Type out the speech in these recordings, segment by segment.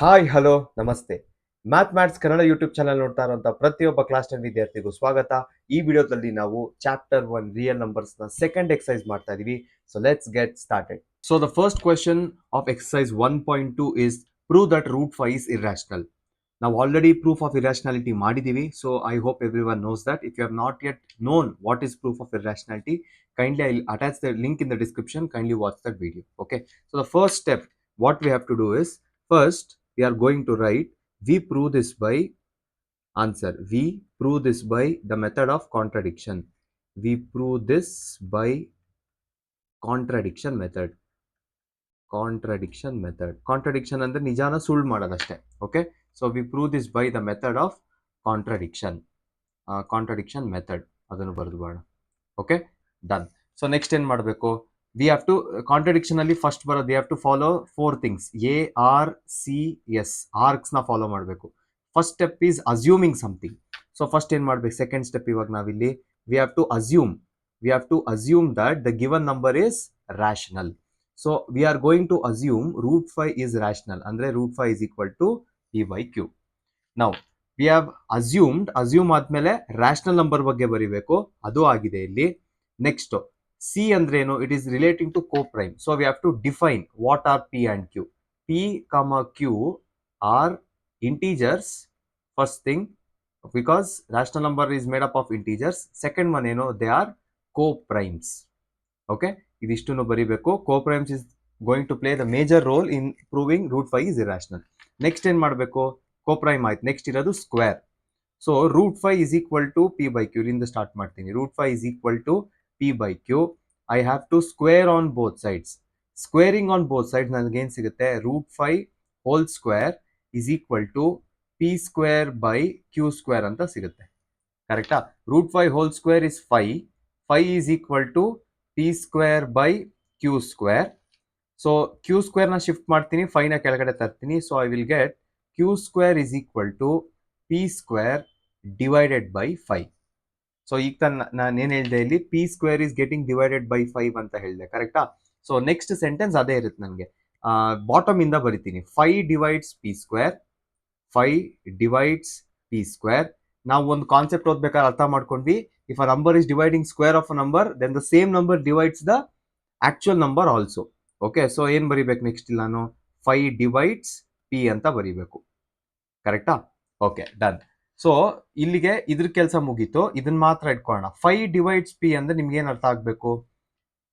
Hi hello ನಮಸ್ತೆ. Maths Kannada YouTube channel ನೋಡ್ತಾ ಇರುವಂತಹ ಪ್ರತಿಯೊಬ್ಬ ಕ್ಲಾಸ್ 10 ವಿದ್ಯಾರ್ಥಿಗೂ ಸ್ವಾಗತ. ಈ ವಿಡಿಯೋದಲ್ಲಿ ನಾವು ಚಾಪ್ಟರ್ 1 ರಿಯಲ್ ನಂಬರ್ಸ್ ನ ಸೆಕೆಂಡ್ ಎಕ್ಸರ್ಸೈಸ್ ಮಾಡ್ತಾ ಇದೀವಿ. So let's get started. So the first question of exercise 1.2 is prove that root 5 is irrational. ನಾವು ಆಲ್ರೆಡಿ ಪ್ರೂಫ್ ಆಫ್ ಇರಾಷನಾಲಿಟಿ ಮಾಡಿದೀವಿ. So I hope everyone knows that. If you have not yet known what is proof of irrationality, kindly I'll attach the link in the description. Kindly watch that video. Okay. So the first step, what we have to do is, first we are going to write we prove this by answer. We prove this by the method of contradiction. We prove this by contradiction method. Contradiction ಅಂದ್ರೆ ನಿಜಾನ ಸುಳ್ಳು ಮಾಡೋದಷ್ಟೇ. Okay, so we prove this by the method of contradiction method ಅದನ್ನು ಬರೆದು ಬೇಡ. Okay, done. So next ಏನ್ ಮಾಡಬೇಕು, V have to contradiction ಅಲ್ಲಿ first ಬರೋದು, V have to follow 4 things. ARCS arcs ನ ಫಾಲೋ ಮಾಡಬೇಕು. First step is assuming something. So first ಏನ್ ಮಾಡ್ಬೇಕು, ಸೆಕೆಂಡ್ ಸ್ಟೆಪ್ ಇವಾಗ ನಾವಿಲ್ಲಿ V have to assume that the given number is rational. So we are going to assume root 5 is rational. Andre root 5 is equal to P by Q. Now we have assume ಆದ್ಮೇಲೆ rational number ಬಗ್ಗೆ ಬರಿಬೇಕು, ಅದು ಆಗಿದೆ ಇಲ್ಲಿ. Next C ಅಂದ್ರೆ ಏನು, it is relating to coprime. So we have to define what are P and Q. P comma Q are integers, first thing, because rational number is made up of integers. Second one ಏನು, they are coprimes. Okay, ಇದಿಷ್ಟನ್ನು ಬರಿಬೇಕು. Coprimes is going to play the major role in proving root 5 is irrational. Next ಏನ್ ಮಾಡಬೇಕು, coprime ಆಯ್ತು, next ಇರೋದು square. So root 5 is equal to p by q ಇಂದ start ಮಾಡ್ತೀನಿ. Root 5 is equal to p by q. I have to square on both sides. Squaring on both sides ನನಗೆ ಏನ್ ಸಿಗುತ್ತೆ, root 5 whole square is equal to p square by Q square ಅಂತ ಸಿಗುತ್ತೆ. ಕರೆಕ್ಟಾ? Root 5 whole square is 5. 5 is equal to p square by q square. So q square ನ shift ಮಾಡ್ತೀನಿ, 5 ನ ಕೆಳಗಡೆ ತರ್ತೀನಿ. So I will get q square is equal to p square divided by 5. So ಈಗ ನಾನು ಏನ್ ಹೇಳಿದೆ ಇಲ್ಲಿ, p square is getting divided by 5 ಅಂತ ಹೇಳಿದೆ, ಕರೆಕ್ಟಾ? ಸೊ ನೆಕ್ಸ್ಟ್ ಸೆಂಟೆನ್ಸ್ ಅದೇ ಇರುತ್ತೆ ನನಗೆ. ಬಾಟಮ್ ಇಂದ ಬರಿತೀನಿ, 5 divides p square. 5 divides p square. ನಾವು ಒಂದು ಕಾನ್ಸೆಪ್ಟ್ ಓದ್ಬೇಕಾದ್ರೆ ಅರ್ಥ ಮಾಡ್ಕೊಂಡ್ವಿ, if a number is dividing square of a number, then the same number divides the actual number also. Okay, so ಏನ್ ಬರಿಬೇಕು ನೆಕ್ಸ್ಟ್ ಇಲ್ಲಿ ನಾನು, 5 divides p ಅಂತ ಬರಿಬೇಕು, ಕರೆಕ್ಟಾ? Okay, done. ಸೊ ಇಲ್ಲಿಗೆ ಇದ್ರ ಕೆಲಸ ಮುಗೀತು, ಇದನ್ನ ಮಾತ್ರ ಇಟ್ಕೊಳ್ಳೋಣ. 5 divides p ಅಂದ್ರೆ ನಿಮ್ಗೆ ಏನ್ ಅರ್ಥ ಆಗ್ಬೇಕು,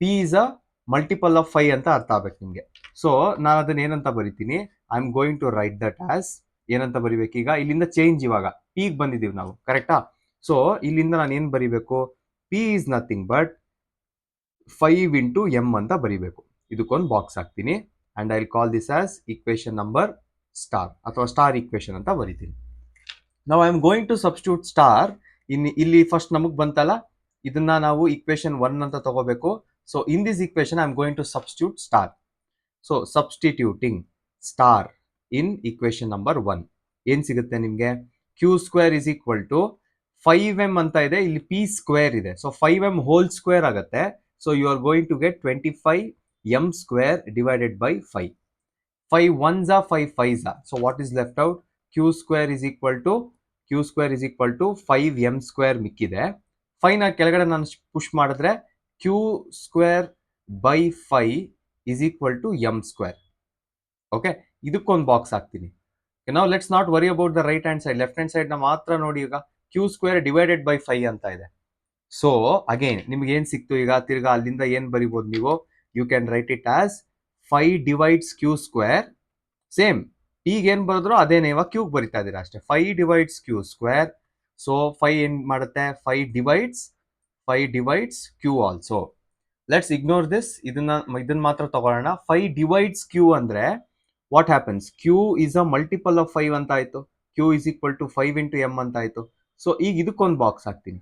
p is a multiple of 5 ಅಂತ ಅರ್ಥ ಆಗ್ಬೇಕು ನಿಮ್ಗೆ. ಸೊ ನಾನು ಅದನ್ನ ಏನಂತ ಬರಿತೀನಿ, I am going to write that as, ಏನಂತ ಬರಿಬೇಕು ಈಗ, ಇಲ್ಲಿಂದ ಚೇಂಜ್, ಇವಾಗ p ಗೆ ಬಂದಿದೀವಿ ನಾವು, ಕರೆಕ್ಟಾ? ಸೊ ಇಲ್ಲಿಂದ ನಾನು ಏನ್ ಬರಿಬೇಕು, p is nothing but 5 into m ಅಂತ ಬರಿಬೇಕು. ಇದಕ್ಕೊಂದು ಬಾಕ್ಸ್ ಹಾಕ್ತೀನಿ and I call this as equation number star ಅಥವಾ ಸ್ಟಾರ್ ಇಕ್ವೇಶನ್ ಅಂತ ಬರಿತೀನಿ. ನಾವು I am going to substitute star ಇಲ್ಲಿ ಫಸ್ಟ್ ನಮಗ್ ಬಂತಲ್ಲ, ಇದನ್ನ ನಾವು ಇಕ್ವೇಶನ್ 1 ಅಂತ ತಗೋಬೇಕು. So in this equation I am going to substitute star. So substituting star in equation number 1 ಏನ್ ಸಿಗುತ್ತೆ ನಿಮ್ಗೆ, q square is equal to 5m ಅಂತ ಇದೆ, ಇಲ್ಲಿ p ಸ್ಕ್ವೇರ್ ಇದೆ. ಸೊ 5m ಹೋಲ್ ಸ್ಕ್ವೇರ್ ಆಗುತ್ತೆ. So you are going to get 25m square divided by 5. 5 ones are 5 5s are. So what is left out, q square is equal to 5m square ಮಿಕ್ಕಿದೆ. 5 ನ ಕೆಳಗಡೆ ನಾನು push ಮಾಡಿದ್ರೆ q square by 5 is equal to m square. Okay, ಇದಕ್ಕೊಂದು box ಹಾಕ್ತೀನಿ. ನಾವು let's not worry about the right hand side, left hand side ನ ಮಾತ್ರ ನೋಡಿ. ಈಗ q ಸ್ಕ್ವೇರ್ ಡಿವೈಡೆಡ್ ಬೈ 5 ಅಂತ ಇದೆ. ಸೊ ಅಗೇನ್ ನಿಮ್ಗೆ ಏನ್ ಸಿಕ್ತು, ಈಗ ತಿರ್ಗಾ ಅಲ್ಲಿಂದ ಏನ್ ಬರಿಬಹುದು ನೀವು, you can write it as 5 divides q square. Same p ಗೆ ಏನ್ ಬರೆದ್ರು ಅದೇನೇ, ಇವಾಗ q ಬರಿತಾ ಇದೀರಾ ಅಷ್ಟೇ. 5 divides q ಸ್ಕ್ವೇರ್. ಸೊ 5 ಏನ್ ಮಾಡುತ್ತೆ, 5 divides q also. Let's ignore this, ಇದನ್ನ ಮಾತ್ರ ತಗೊಳ್ಳೋಣ. 5 divides q ಅಂದ್ರೆ what happens, q is a multiple of 5 ಅಂತ ಆಯ್ತು. q is equal to 5 into m ಅಂತ ಆಯ್ತು. ಸೊ ಈಗ ಇದಕ್ಕೊಂದು ಬಾಕ್ಸ್ ಹಾಕ್ತೀನಿ.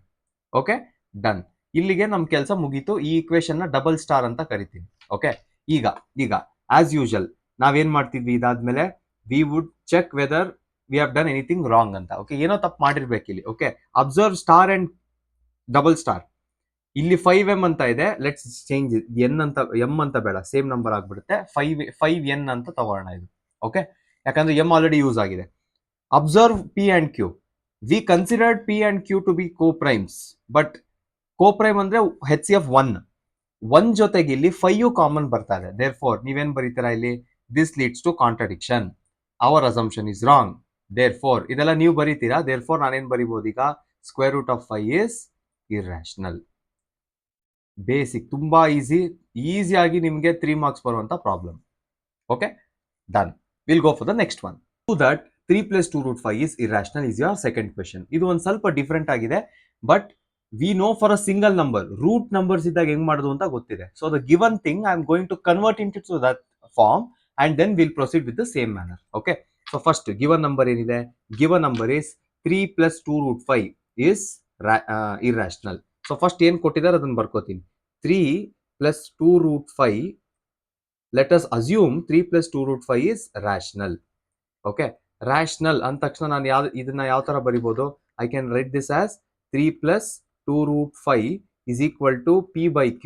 Okay, done. ಇಲ್ಲಿಗೆ ನಮ್ ಕೆಲಸ ಮುಗೀತು. ಈ ಇಕ್ವೇಶನ್ ನ ಡಬಲ್ ಸ್ಟಾರ್ ಅಂತ ಕರಿತೀನಿ. ಓಕೆ, ಈಗ ಆಸ್ ಯೂಶಲ್ ನಾವೇನ್ ಮಾಡ್ತಿದ್ವಿ, ಇದಾದ್ಮೇಲೆ we would check whether we have done anything wrong ಅಂತ. ಓಕೆ, ಏನೋ ತಪ್ಪು ಮಾಡಿರ್ಬೇಕು ಇಲ್ಲಿ. Okay, observe star and double star. ಇಲ್ಲಿ 5m ಅಂತ ಇದೆ, ಲೆಟ್ಸ್ ಚೇಂಜ್ ಎನ್ ಅಂತ, ಎಂ ಅಂತ ಬೇಡ, ಸೇಮ್ ನಂಬರ್ ಆಗ್ಬಿಡುತ್ತೆ. 5n ಅಂತ ತಗೋಣ ಇದು. ಓಕೆ, ಯಾಕಂದ್ರೆ ಎಮ್ ಆಲ್ರೆಡಿ ಯೂಸ್ ಆಗಿದೆ. Observe p and q. We considered p and q to be coprimes, but coprime ಅಂದ್ರೆ ಹೆಚ್ ಸಿ ಎಫ್ ಒನ್ ಜೊತೆಗೆ ಇಲ್ಲಿ 5 ಕಾಮನ್ ಬರ್ತಾ ಇದೆ. ದೇರ್ ಫೋರ್ ನೀವೇನ್ ಬರೀತೀರಾ ಇಲ್ಲಿ, this leads to contradiction, our assumption is wrong. Therefore ಇದೆಲ್ಲ ನೀವು ಬರೀತೀರಾ. ದೇರ್ ಫೋರ್ ನಾನೇನ್ ಬರೀಬಹುದು ಈಗ, square root of 5 is irrational. Basic, ತುಂಬಾ ಈಸಿಯಾಗಿ ನಿಮಗೆ 3 ಮಾರ್ಕ್ಸ್ ಬರುವಂತ problem. Okay, done. Will go for the next one. To that 3 plus 2 root 5 is irrational is your second question. ಇದು ಒಂದು ಸ್ವಲ್ಪ ಡಿಫ್ರೆಂಟ್ ಆಗಿದೆ, but we know for a single number root numbers ಇದ್ದಾಗ ಹೆಂಗ್ ಮಾಡೋದು ಅಂತ ಗೊತ್ತಿದೆ. So the given thing I am going to convert into that form and then will proceed with the same manner. Okay, so first given number ಏನಿದೆ, given number is 3 plus 2 root 5 is irrational. So first ಏನ್ ಕೊಟ್ಟಿದ್ದಾರೆ ಅದನ್ನ ಬರ್ಕೋತೀನಿ. 3 plus 2 root 5, let us assume 3 plus 2 root 5 is rational. Okay, rational ಅಂದ ತಕ್ಷಣ ನಾನು ಇದನ್ನ ಯಾವ ತರ ಬರಿಬಹುದು, I can write this as 3 plus 2 root 5 is equal to p by q.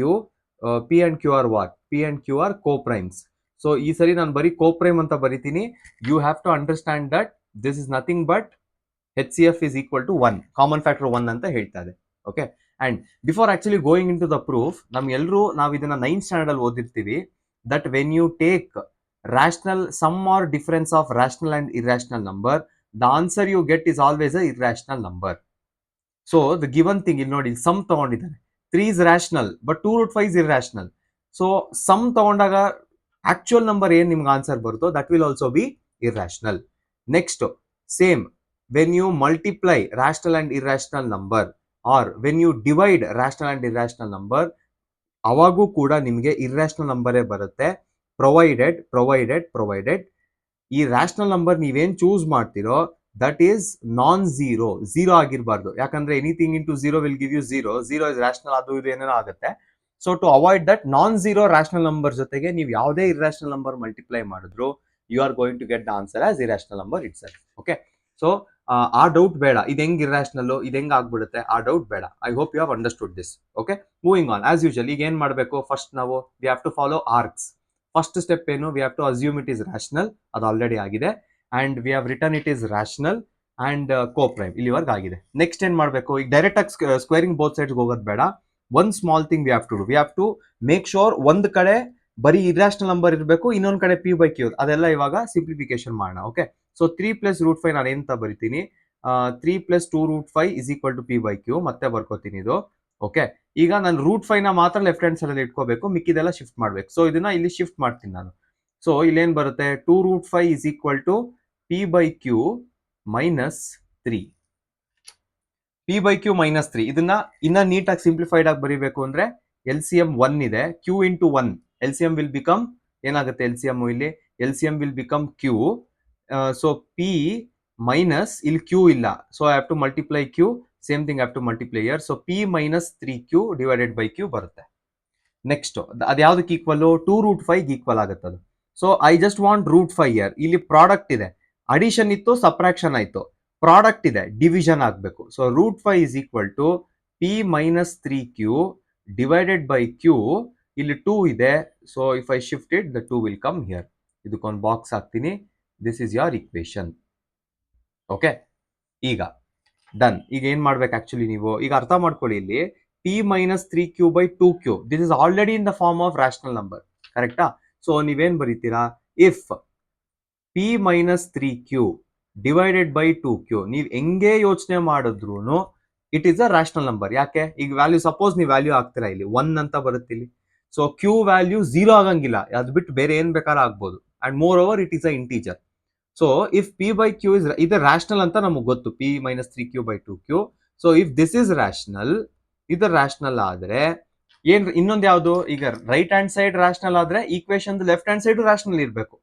p and q are what? p and q are co-primes. So ಈ ಸರಿ ನಾನು ಬರೀ ಕೋಪ್ರೈಮ್ ಅಂತ ಬರಿತೀನಿ. You have to understand that this is nothing but H C F is equal to 1, common factor 1 ಅಂತ ಹೇಳ್ತಾ ಇದೆ. Okay, and before actually going into the proof, ನಾವು ಇದನ್ನ 9th ಸ್ಟ್ಯಾಂಡರ್ಡ್ ಅಲ್ಲಿ ಓದಿರ್ತೀವಿ that when you take rational sum or difference of rational and irrational number, the answer you get is always a irrational number. So the given thing ಇಲ್ಲಿ ನೋಡಿ, sum ತಗೊಂಡಿದ್ದಾರೆ. 3 is rational but 2 root 5 is irrational. So sum ತಗೊಂಡಾಗ actual number ಏನ್ ನಿಮ್ಗೆ answer ಬರುತ್ತೋ that will also be irrational. Next, same when you multiply rational and irrational number or when you divide rational and irrational number, ಅವಾಗೂ ಕೂಡ ನಿಮಗೆ irrational ನಂಬರೇ ಬರುತ್ತೆ. Provided ಈ rational number ನೀವೇನ್ choose ಮಾಡ್ತಿರೋ ದಟ್ ಈಸ್ ನಾನ್ ಝೀರೋ ಆಗಿರಬಾರ್ದು. ಯಾಕಂದ್ರೆ anything into zero will give you zero is rational, ಅದು ಇದು ಏನೇನೋ ಆಗುತ್ತೆ. So to avoid that non zero rational number ಜೊತೆಗೆ ನೀವು ಯಾವುದೇ ಇರ್ರಾಷನಲ್ ನಂಬರ್ ಮಲ್ಟಿಪ್ಲೈ ಮಾಡಿದ್ರು you are going to get the answer as irrational number itself. Okay, so ಆ doubt ಬೇಡ, ಇದು ಹೆಂಗ್ ಇರ್ರಾಷನಲ್, ಇದು ಹೆಂಗ್ ಆಗ್ಬಿಡುತ್ತೆ, ಆ ಡೌಟ್ ಬೇಡ. I hope you have understood this. Okay, moving on as usual. ಈಗ ಏನ್ ಮಾಡಬೇಕು, ಫಸ್ಟ್ ನಾವು we have to follow ARCS. First step ಏನು, we have to assume it is rational, ಅದು ಆಲ್ರೆಡಿ ಆಗಿದೆ. And we have return it is rational and coprime, ಇಲ್ಲಿವರೆಗೆ ಆಗಿದೆ. Next ಏನ್ ಮಾಡಬೇಕು, ಈಗ ಡೈರೆಕ್ಟ್ ಆಗಿ ಸ್ಕ್ವೇರಿಂಗ್ ಬೋತ್ ಸೈಡ್ಸ್ ಹೋಗೋದು ಬೇಡ. One small thing we have to do, we have to make sure ಒಂದ್ ಕಡೆ ಬರೀ ಇರ್ರಾಷನಲ್ ನಂಬರ್ ಇರಬೇಕು, ಇನ್ನೊಂದ್ ಕಡೆ ಪಿ ಬೈ ಕ್ಯೂ. ಅದೆಲ್ಲ ಇವಾಗ ಸಿಂಪ್ಲಿಫಿಕೇಶನ್ ಮಾಡೋಣ. ಓಕೆ, ಸೊ 3 plus root 5 ನಾನು ಎಂತ ಬರಿತೀನಿ, 3 plus 2 root 5 is equal to p by q. ಮತ್ತೆ ಬರ್ಕೋತೀನಿ ಇದು. ಓಕೆ, ಈಗ ನಾನು ರೂಟ್ 5 ನ ಮಾತ್ರ ಲೆಫ್ಟ್ ಹ್ಯಾಂಡ್ ಸೈಡ್ ಅಲ್ಲಿ ಇಟ್ಕೋಬೇಕು, ಮಿಕ್ಕಿದೆಲ್ಲ ಶಿಫ್ಟ್ ಮಾಡ್ಬೇಕು. ಸೊ ಇದನ್ನ ಇಲ್ಲಿ ಶಿಫ್ಟ್ ಮಾಡ್ತೀನಿ ನಾನು. ಸೊ ಇಲ್ಲೇನ್ ಬರುತ್ತೆ, 2 root 5 is equal to p by q minus 3. p by q minus 3 ಇದನ್ನ ಇನ್ನ ನೀಟಾಗಿ ಸಿಂಪ್ಲಿಫೈಡ್ ಆಗಿ ಬರೀಬೇಕು ಅಂದ್ರೆ LCM 1 ಇದೆ, q into 1 LCM will become ಏನಾಗುತ್ತೆ, LCM ಇಲ್ಲಿ LCM will become q. So p minus ಇಲ್ಲಿ q ಇಲ್ಲ, so I have to multiply q. Same thing I have to multiply here. So p minus 3q divided by q ಬರುತ್ತೆ. Next ಅದು ಯಾವ್ದಕ್ಕೆ equal, 2 root 5 equal ಆಗುತ್ತೆ ಅದು. So I just want root 5 here. ಇಲ್ಲಿ product ಇದೆ, addition ಇತ್ತು, subtraction ಆಯ್ತು, product ಇದೆ, ಡಿವಿಷನ್ ಆಗಬೇಕು. So root 5 is equal to p minus 3q divided by q. ಇಲ್ಲಿ 2 ಇದೆ, so if I shift it the 2 will come here. ಇದಕ್ಕೊಂದು box ಹಾಕ್ತೀನಿ. This is your equation. Okay, ಈಗ ಡನ್. ಈಗ ಏನ್ ಮಾಡ್ಬೇಕು ಆಕ್ಚುಲಿ, ನೀವು ಈಗ ಅರ್ಥ ಮಾಡ್ಕೊಳ್ಳಿ. ಇಲ್ಲಿ p minus 3q by 2q, this is already in the form of rational number, ಕರೆಕ್ಟಾ? ಸೊ ನೀವೇನ್ ಬರೀತೀರಾ, if p minus 3q divided by 2q, ನೀವು ಹೆಂಗೆ ಯೋಚನೆ ಮಾಡಿದ್ರು it is a rational number. ಯಾಕೆ, ಈಗ ವ್ಯಾಲ್ಯೂ ಸಪೋಸ್ ನೀವು ವ್ಯಾಲ್ಯೂ ಹಾಕ್ತೀರಾ, ಇಲ್ಲಿ 1 ಅಂತ ಬರುತ್ತೆ ಇಲ್ಲಿ. ಸೊ q ವ್ಯಾಲ್ಯೂ 0 ಆಗಂಗಿಲ್ಲ, ಅದು ಬಿಟ್ಟು ಬೇರೆ ಏನ್ ಬೇಕಾದ್ರೂ ಆಗ್ಬೋದು. And more over it is a integer. So if p by q is ಇದು ರಾಷನಲ್ ಅಂತ ನಮಗೆ ಗೊತ್ತು, p minus 3q by 2q. So if this is rational, ಇದು ರಾಷನಲ್ ಆದ್ರೆ ಏನ್ ಇನ್ನೊಂದು ಯಾವ್ದು, ಈಗ ರೈಟ್ ಹ್ಯಾಂಡ್ ಸೈಡ್ ರಾಷನಲ್ ಆದ್ರೆ equation left hand side rational ಇರಬೇಕು.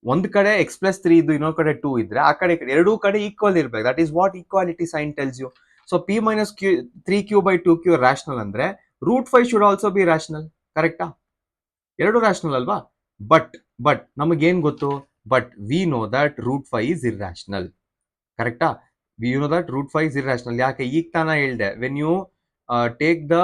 ಒಂದ್ ಕಡೆ x+3 ಇದ್ದು ಇನ್ನೊಂದ್ ಕಡೆ 2 ಇದ್ರೆ ಆ ಕಡೆ ಎರಡೂ ಕಡೆ ಈಕ್ವಲ್ ಇರ್ಬೇಕು. That is what equality sign tells you. So p minus 3q by 2q rational ಅಂದ್ರೆ root 5 should also be rational, ಕರೆಕ್ಟಾ? ಎರಡು ರಾಷನಲ್ ಅಲ್ವಾ? ಬಟ್ ನಮಗೇನ್ ಗೊತ್ತು, but we know that root 5 is irrational, ಕರೆಕ್ಟಾ? We know that root 5 is irrational. ಯಾಕೆ, ಈಗ ತಾನ ಹೇಳ್ದೆ, when you take the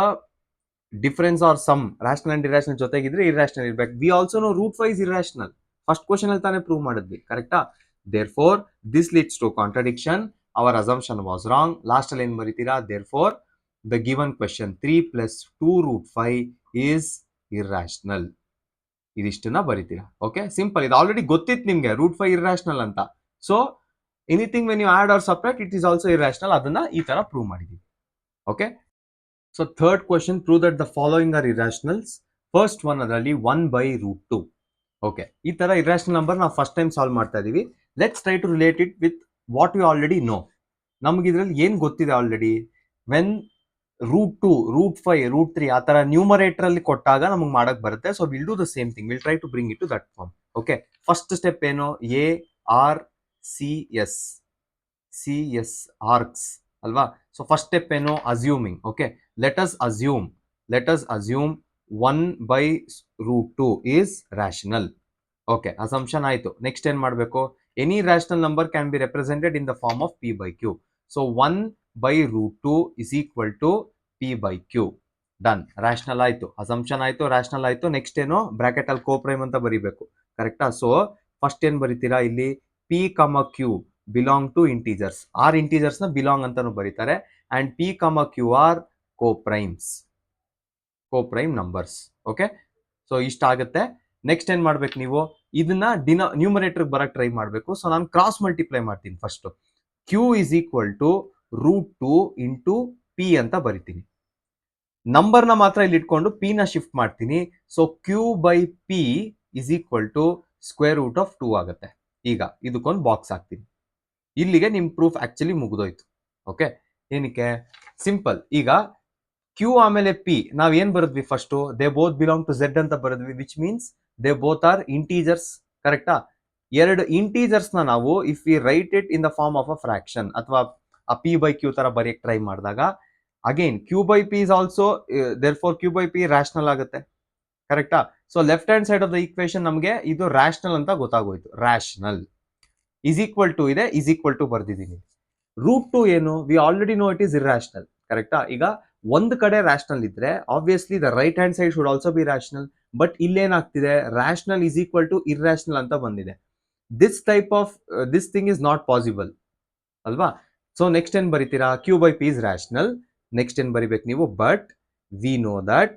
difference or sum rational and irrational ಜೊತೆಗಿದ್ರೆ ಇರ್ರಾಷನಲ್ ಇರ್ಬೇಕು. We also know root 5 is irrational. First question ಅಲ್ಲಿ ತಾನೇ prove ಮಾಡಿದ್ವಿ, ಕರೆಕ್ಟಾ? Therefore this leads to contradiction, our assumption was wrong. Last ಅಲ್ಲಿ ಏನ್ ಬರೀತೀರಾ? Therefore the given question 3 + 2√5 is irrational. ಇದಿಷ್ಟನ್ನ ಬರೀತೀರಾ. Okay, simple. ಇದು ಆಲ್ರೆಡಿ ಗೊತ್ತಿತ್ತು ನಿಮ್ಗೆ √5 ಇರ್ರಾಷನಲ್ ಅಂತ. So anything when you add or separate it is also irrational. ಅದನ್ನ ಈ ತರ ಪ್ರೂವ್ ಮಾಡಿದೀವಿ. Okay, so third question, prove that the following are ಇರ್ರಾಷನಲ್ಸ್. First one ಅದರಲ್ಲಿ 1/√2. ಓಕೆ, ಈ ತರ ಇರ್ರಾಷನಲ್ ನಂಬರ್ ನಾವು ಫಸ್ಟ್ ಟೈಮ್ ಸಾಲ್ವ್ ಮಾಡ್ತಾ ಇದೀವಿ. Let's try to relate it with what you already know. ನಮ್ಗೆ ಇದ್ರಲ್ಲಿ ಏನ್ ಗೊತ್ತಿದೆ ಆಲ್ರೆಡಿ? ವೆನ್ √2, √5, √3 ಆ ತರ ನ್ಯೂಮರೇಟರ್ ಅಲ್ಲಿ ಕೊಟ್ಟಾಗ ನಮಗೆ ಮಾಡಕ್ ಬರುತ್ತೆ. So will do the same thing, will try to bring it to that form. Okay, first step ಏನು? ARCS ಆರ್ಕ್ಸ್ ಅಲ್ವಾ? ಸೊ ಫಸ್ಟ್ ಸ್ಟೆಪ್ ಏನು? Assuming. Okay, let us assume 1/√2 is rational. Okay, assumption ಆಯ್ತು. Next ಏನ್ ಮಾಡಬೇಕು? Any rational number can be represented in the form of P/Q. So 1/√2 is equal to P/Q. Done. Rational ಆಯ್ತು, assumption ಆಯ್ತು, rational ಆಯ್ತು. Next ಏನು? Bracket ಅಲ್ಲಿ ಕೋಪ್ರೈಮ್ ಅಂತ ಬರೀಬೇಕು, ಕರೆಕ್ಟಾ? ಸೊ ಫಸ್ಟ್ ಏನ್ ಬರೀತೀರಾ ಇಲ್ಲಿ? P,Q belong to integers. Or integers ನ ಬಿಲಾಂಗ್ ಅಂತಾನು ಬರೀತಾರೆ. And P,Q are coprime numbers. Okay, so ಇಷ್ಟ ಆಗುತ್ತೆ. ನೆಕ್ಸ್ಟ್ ಏನ್ ಮಾಡ್ಬೇಕು ನೀವು? ಇದನ್ನ ನ್ಯೂಮರೇಟರ್ ಬರಕ್ ಟ್ರೈ ಮಾಡ್ಬೇಕು. ಸೊ ನಾನು ಕ್ರಾಸ್ ಮಲ್ಟಿಪ್ಲೈ ಮಾಡ್ತೀನಿ. First Q is equal to √2 into P ಅಂತ ಬರಿತೀನಿ. ನಂಬರ್ನ ಮಾತ್ರ ಇಲ್ಲಿ ಇಟ್ಕೊಂಡು P ನ ಶಿಫ್ಟ್ ಮಾಡ್ತೀನಿ. So Q/P is equal to √2 ಆಗುತ್ತೆ. ಈಗ ಇದಕ್ಕೊಂದು ಬಾಕ್ಸ್ ಹಾಕ್ತೀನಿ. ಇಲ್ಲಿಗೆ ನಿಮ್ ಪ್ರೂಫ್ ಆಕ್ಚುಲಿ ಮುಗಿದೋಯ್ತು. ಓಕೆ, ಏನಕ್ಕೆ? ಸಿಂಪಲ್. ಈಗ Q ಆಮೇಲೆ P ನಾವ್ ಏನ್ ಬರೆದ್ವಿ? First they both belong to Z ಅಂತ ಬರೆದ್ವಿ, which means they both are integers, ಕರೆಕ್ಟಾ? ಎರಡು ಇಂಟೀಜರ್ಸ್ ನ ನಾವು if we write it in the form of a fraction ಅಥವಾ ಆ P/Q ತರ ಬರೆಯಕ್ ಟ್ರೈ ಮಾಡಿದಾಗ again Q/P is also therefore Q/P rational ಆಗುತ್ತೆ, ಕರೆಕ್ಟಾ? So left hand side of the equation ನಮಗೆ ಇದು ರಾಷನಲ್ ಅಂತ ಗೊತ್ತಾಗೋಯ್ತು. ರಾಷನಲ್ ಇಸ್ ಈಕ್ವಲ್ ಟು ಇದೆ, ಇಸ್ ಈಕ್ವಲ್ ಟು ಬರ್ದಿದ್ದೀನಿ. √2 ಏನು? We already know it is irrational, ಕರೆಕ್ಟಾ? ಈಗ ಒಂದ್ ಕಡೆ ರಾಷನಲ್ ಇದ್ರೆ obviously the right hand side should also be rational. But ಇಲ್ಲೇನಾಗ್ತಿದೆ? Rational is equal to irrational ಅಂತ ಬಂದಿದೆ. This type of this thing is not possible ಅಲ್ವಾ? ಸೊ ನೆಕ್ಸ್ಟ್ ಏನ್ ಬರೀತೀರಾ? Q/P is rational. ನೆಕ್ಸ್ಟ್ ಏನ್ ಬರಿಬೇಕು ನೀವು? But we know that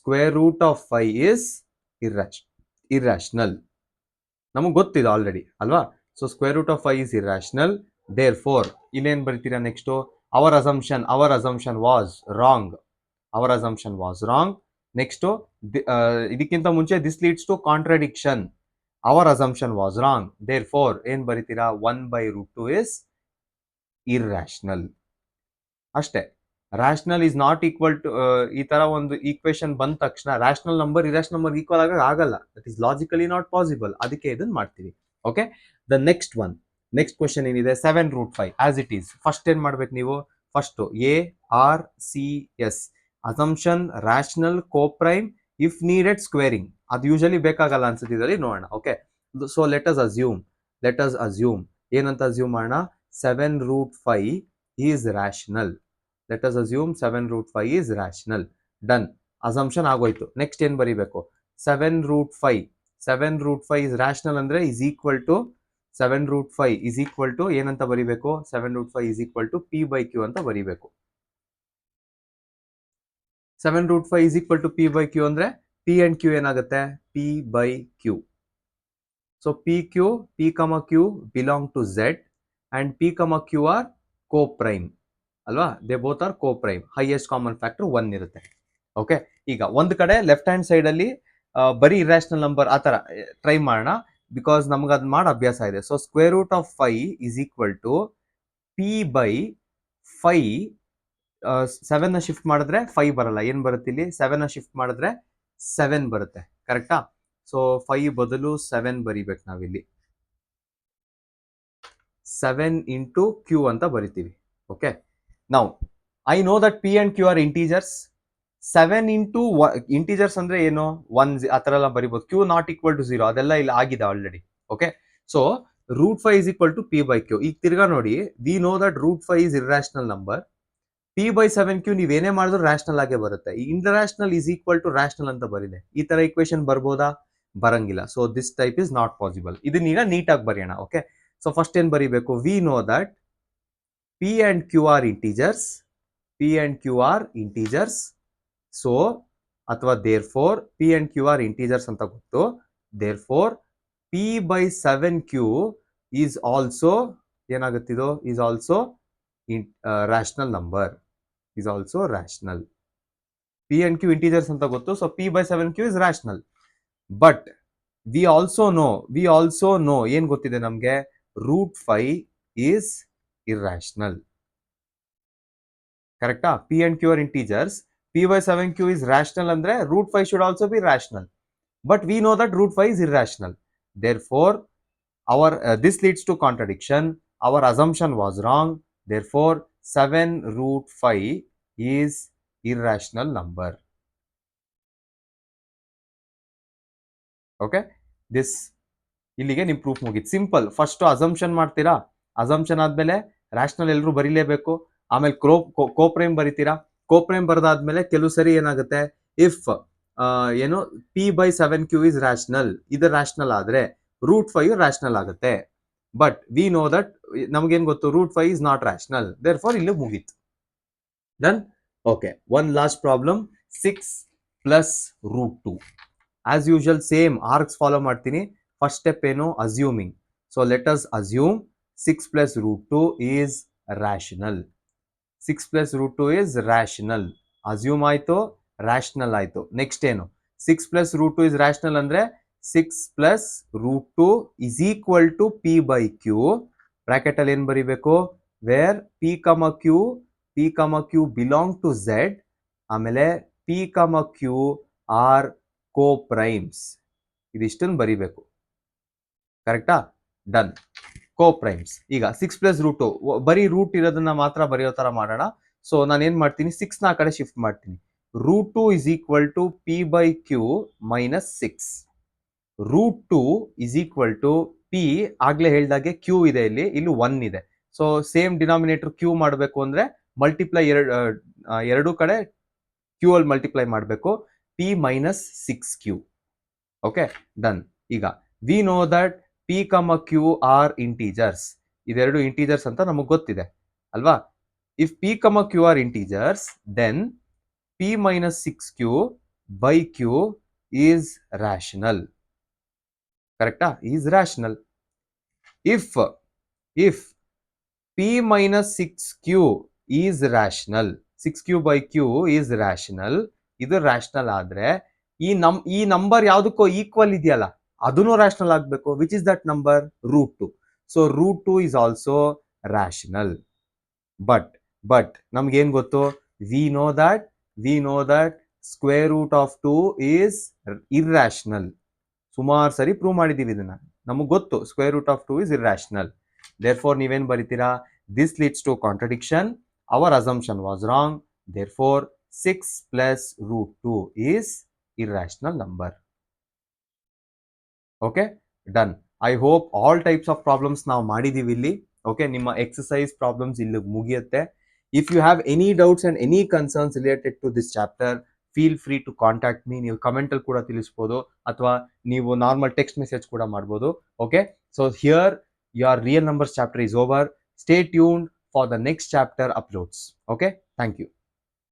√5 is irrational. ನಮಗೆ ಗೊತ್ತಿದೆ ಆಲ್ರೆಡಿ ಅಲ್ವಾ? So √5 is irrational. Therefore ಇಲ್ಲೇನ್ ಬರೀತೀರಾ? Next our assumption was wrong. Next ಇದಕ್ಕಿಂತ ಮುಂಚೆ this leads to contradiction. Our assumption was wrong. Therefore ಏನ್ ಬರೀತೀರಾ? 1/√2 ಇಸ್ ಇರ್ರಾಷನಲ್. ಅಷ್ಟೇ. Rational is not equal to ಈ ತರ ಒಂದು ಈಕ್ವೇಶನ್ ಬಂದ ತಕ್ಷಣ rational number irrational number equal ಆಗಲ್ಲ. That is logically not possible. ಅದಕ್ಕೆ ಇದನ್ನ ಮಾಡ್ತೀವಿ. Okay, the next next question ಏನಿದೆ? 7√5 ಆಸ್ ಇಟ್ ಈಸ್. ಫಸ್ಟ್ ಏನ್ ಮಾಡ್ಬೇಕು ನೀವು? First ARCS assumption, rational, coprime, if needed squaring. ಅದು ಯೂಶಲಿ ಬೇಕಾಗಲ್ಲ ಅನ್ಸುತ್ತೆ, ಇದರಲ್ಲಿ ನೋಡೋಣ. Okay, so let us assume ಏನಂತ ಅಸ್ಯೂಮ್ ಮಾಡೋಣ? 7√5 is rational. Let us assume 7√5 is rational. Done. Assumption ಆಗೋಯ್ತು. ನೆಕ್ಸ್ಟ್ ಏನ್ ಬರೀಬೇಕು? 7√5 ಇಸ್ ರಾಷನಲ್ ಅಂದ್ರೆ is equal to 7√5 is equal to ಏನಂತ ಬರೀಬೇಕು? 7√5 ಇಸ್ ಈಕ್ವಲ್ ಟು P/Q ಅಂತ ಬರೀಬೇಕು. 7√5 ಇಸ್ ಈಕ್ವಲ್ ಟು P/Q ಅಂದ್ರೆ P ಅಂಡ್ Q ಏನಾಗುತ್ತೆ? P/Q. So P/Q belong to Z and P/Q are coprime ಅಲ್ವಾ? They both are coprime. Highest common factor 1 ಇರುತ್ತೆ. Okay, ಈಗ ಒಂದ್ ಕಡೆ ಲೆಫ್ಟ್ ಹ್ಯಾಂಡ್ ಸೈಡ್ ಅಲ್ಲಿ ಬರೀ ಇರ್ರಾಷನಲ್ ನಂಬರ್ ಆ ತರ ಟ್ರೈ ಮಾಡೋಣ, ಬಿಕಾಸ್ ನಮ್ಗೆ ಅದ್ ಮಾಡೋ ಅಭ್ಯಾಸ ಇದೆ. So √5 is equal to P/5. 7 ನ ಶಿಫ್ಟ್ ಮಾಡಿದ್ರೆ 5 ಬರಲ್ಲ. ಏನ್ ಬರುತ್ತೆ ಇಲ್ಲಿ? 7 ನ ಶಿಫ್ಟ್ ಮಾಡಿದ್ರೆ 7 ಬರುತ್ತೆ, ಕರೆಕ್ಟಾ? ಸೊ 5 ಬದಲು 7 ಬರಿಬೇಕು ನಾವಿಲ್ಲಿ. 7 ಇಂಟು Q ಅಂತ ಬರಿತೀವಿ. Okay, now I know that P and Q are integers. 7 into integers ಅಂದ್ರೆ ಏನು? 1 ಆ ತರ ಎಲ್ಲ ಬರಿಬಹುದು. Q ನಾಟ್ ಈಕ್ವಲ್ ಟು 0 ಅದೆಲ್ಲ ಇಲ್ಲಿ ಆಗಿದೆ already. Okay, so √5 is equal to P/Q. ಈಗ ತಿರ್ಗಾ ನೋಡಿ, we know that √5 is irrational number. P/7Q ನೀವೇನೇ ಮಾಡಿದ್ರು ರಾಷನಲ್ ಆಗೇ ಬರುತ್ತೆ. Irrational is equal to rational ಅಂತ ಬರಿದೆ. ಈ ತರ ಇಕ್ವೇಶನ್ ಬರ್ಬೋದಾ? ಬರಂಗಿಲ್ಲ. So this type is not possible. ಇದನ್ನೀಗ ನೀಟಾಗಿ ಬರೆಯೋಣ. ಓಕೆ, ಸೊ ಫಸ್ಟ್ ಏನ್ ಬರೀಬೇಕು? We know that p and q are integers, p and q are integers. So ಅಥವಾ therefore p and q are integers ಅಂತ ಗೊತ್ತು. Therefore p by 7q is also ಏನಾಗುತ್ತಿದೋ is also rational number, is also rational. P and q integers ಅಂತ ಗೊತ್ತು. So p by 7q is rational. But we also know ಏನ್ ಗೊತ್ತಿದೆ ನಮ್ಗೆ? √5 is irrational. ಕರೆಕ್ಟಾ? P and q are integers, p by 7q is rational andre √5 should also be rational, but we know that √5 is irrational. Therefore our this leads to contradiction. Our assumption was wrong. Therefore 7√5 is irrational number. Okay, this ಇಲ್ಲಿಗೆ ನಿಮ್ proof ಮುಗಿತು. Simple. First assumption ಮಾಡ್ತೀರಾ, assumption ಆದ್ಮೇಲೆ rational ಎಲ್ಲರೂ ಬರೀಲೇಬೇಕು. ಆಮೇಲೆ ಕೋಪ್ರೈಮ್ ಬರೀತೀರಾ. ಕೋಪ್ರೈಮ್ ಬರೆದಾದ್ಮೇಲೆ ಕೆಲವು ಸರಿ ಏನಾಗುತ್ತೆ, ಇಫ್ ಏನು P by 7q is rational, ಇದು ರ್ಯಾಷನಲ್ ಆದ್ರೆ √5 ರ್ಯಾಷನಲ್ ಆಗುತ್ತೆ. ಬಟ್ ವಿ ನೋ ದಟ್ ನಮ್ಗೇನ್ ಗೊತ್ತು? √5 is not rational. Therefore ಇಲ್ಲಿ ಮುಗೀತು. Done. Okay, one last problem. 6 plus √2. As usual same ARCS follow ಮಾಡ್ತೀನಿ. ಫಸ್ಟ್ ಸ್ಟೆಪ್ ಏನು? Assuming. So let us assume 6 plus √2 is rational. 6 plus √2 is rational. Assume ಆಯ್ತು, rational ಆಯ್ತು. Next ಏನು? 6 plus √2 is rational ಅಂದ್ರೆ 6 plus √2 is equal to p by q. Bracket ಅಲ್ಲಿ ಏನ್ ಬರೀಬೇಕು? Where P comma Q belong to Z, ಆಮೇಲೆ P comma q R ಕೋಪ್ರೈಮ್ಸ್. ಇದಿಷ್ಟನ್ನು ಬರೀಬೇಕು. ಕರೆಕ್ಟಾ? ಡನ್. ಕೋಪ್ರೈಮ್ಸ್. ಈಗ 6 ಪ್ಲಸ್ √2 ಬರೀ ರೂಟ್ ಇರೋದನ್ನ ಮಾತ್ರ ಬರೆಯೋ ತರ ಮಾಡೋಣ. ಸೊ ನಾನು ಏನ್ ಮಾಡ್ತೀನಿ? 6 ನ ಕಡೆ ಶಿಫ್ಟ್ ಮಾಡ್ತೀನಿ. √2 is equal to p by q minus 6. √2 is equal to p, ಆಗ್ಲೇ ಹೇಳ್ದಾಗೆ ಕ್ಯೂ ಇದೆ ಇಲ್ಲಿ, ಇಲ್ಲಿ 1 ಇದೆ. ಸೊ ಸೇಮ್ ಡಿನಾಮಿನೇಟರ್ ಕ್ಯೂ ಮಾಡಬೇಕು ಅಂದ್ರೆ ಮಲ್ಟಿಪ್ಲೈ ಎರಡು ಕಡೆ ಕ್ಯೂ ಅಲ್ಲಿ ಮಲ್ಟಿಪ್ಲೈ ಮಾಡಬೇಕು. P minus 6q. Okay, done. ಈಗ we know that p comma q are integers. ಇದೆರಡು ಇಂಟೀಜರ್ಸ್ ಅಂತ ನಮಗೆ ಗೊತ್ತಿದೆ ಅಲ್ವಾ? If p comma q are integers, then p minus 6q by q is rational. ಕರೆಕ್ಟಾ? Is rational. If p minus 6q is rational, 6q by q is rational, ಇದು rational ಆದ್ರೆ ಈ number ಯಾವ್ದಕ್ಕೋ ಈಕ್ವಲ್ ಇದೆಯಲ್ಲ, ಅದನ್ನು ರ್ಯಾಷನಲ್ ಆಗ್ಬೇಕು. Which is that number? √2. So √2 is also rational. But ನಮ್ಗೆ ಏನ್ ಗೊತ್ತು? We know that square root of 2 is irrational. ಸುಮಾರು ಸರಿ ಪ್ರೂವ್ ಮಾಡಿದೀವಿ ಇದನ್ನ. ನಮಗ್ ಗೊತ್ತು square root of 2 is irrational. Therefore ನೀವೇನ್ ಬರೀತೀರಾ? This leads to contradiction. Our assumption was wrong. Therefore 6 plus √2 is irrational number. Okay, done. I hope all types of problems ನಾವು ಮಾಡಿದೀವಿ ಇಲ್ಲಿ. Okay, ನಿಮ್ಮ ಎಕ್ಸರ್ಸೈಸ್ ಪ್ರಾಬ್ಲಮ್ಸ್ ಇಲ್ಲಿ ಮುಗಿಯುತ್ತೆ. If you have any doubts and any concerns related to this chapter, feel free to contact me. ನೀವು comment ಅಲ್ಲಿ ಕೂಡ ತಿಳಿಸಬಹುದು, ಅಥವಾ ನೀವು ನಾರ್ಮಲ್ ಟೆಕ್ಸ್ಟ್ ಮೆಸೇಜ್ ಕೂಡ ಮಾಡಬಹುದು. Okay, so here your real numbers chapter is over. Stay tuned for the next chapter uploads. Okay, thank you.